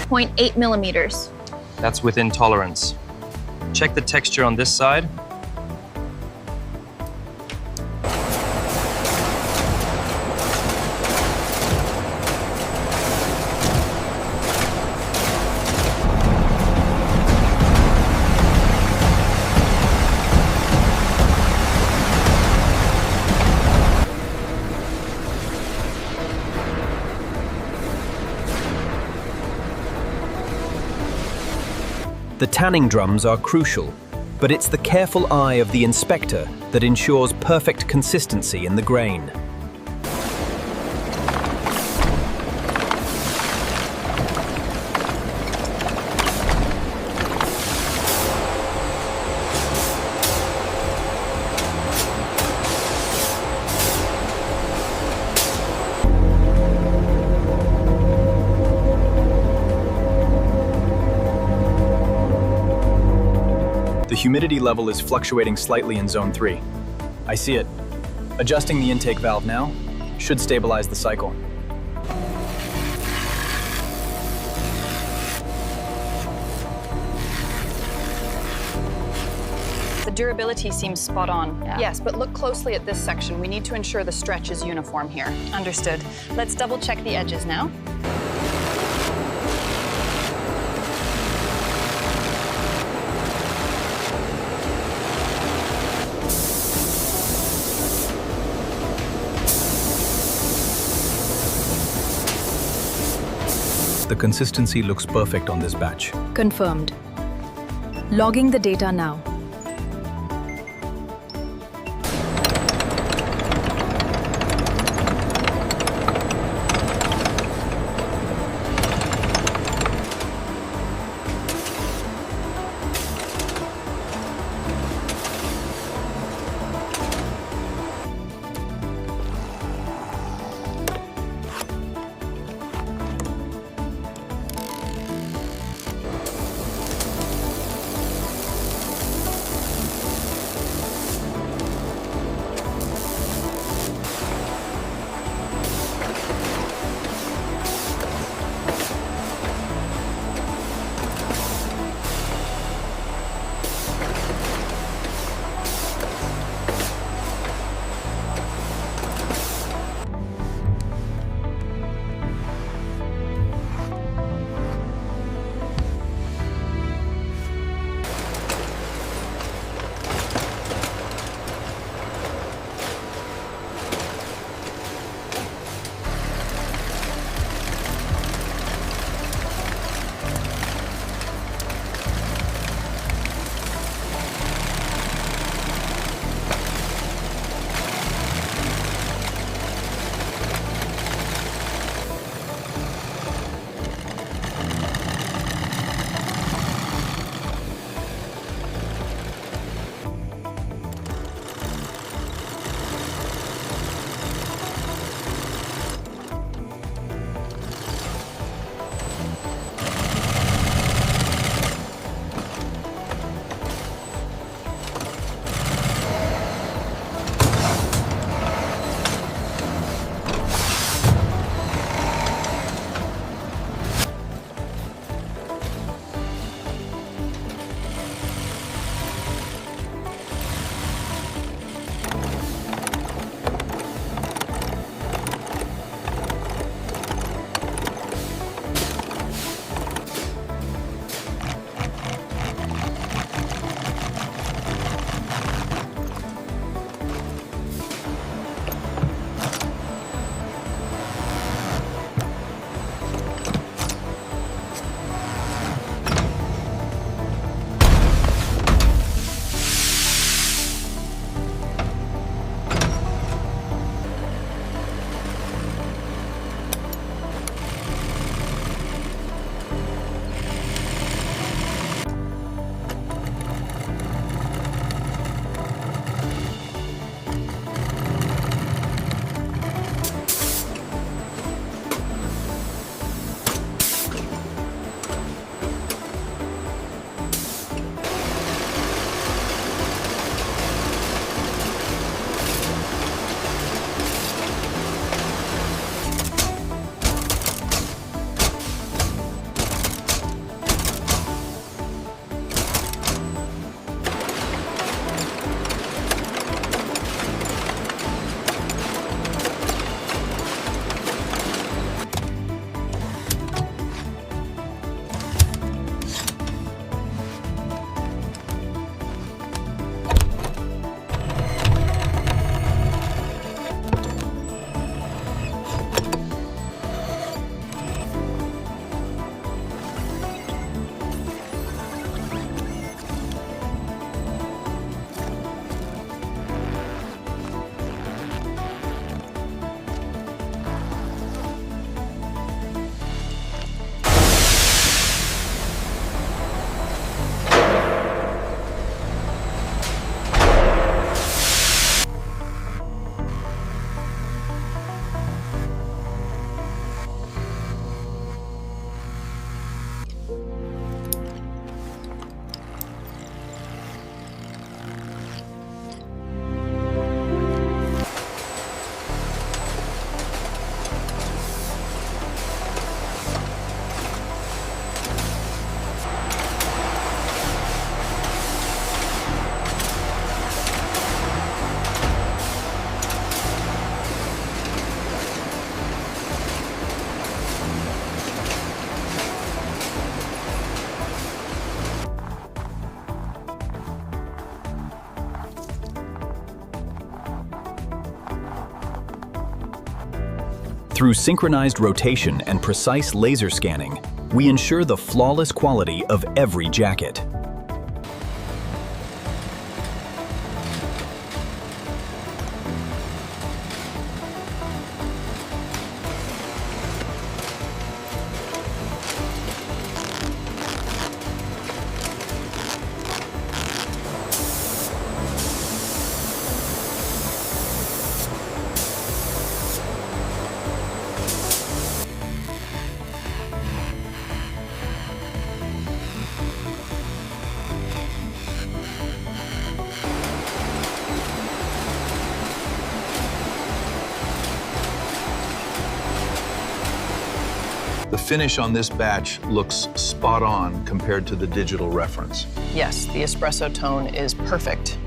0.8 millimeters. That's within tolerance. Check the texture on this side. The tanning drums are crucial, but it's the careful eye of the inspector that ensures perfect consistency in the grain. The humidity level is fluctuating slightly in Zone 3. I see it. Adjusting the intake valve now should stabilize the cycle. The durability seems spot on. Yeah. Yes, but look closely at this section. We need to ensure the stretch is uniform here. Understood. Let's double check the edges now. The consistency looks perfect on this batch. Confirmed. Logging the data now. Through synchronized rotation and precise laser scanning, we ensure the flawless quality of every jacket. The finish on this batch looks spot on compared to the digital reference. Yes, the espresso tone is perfect.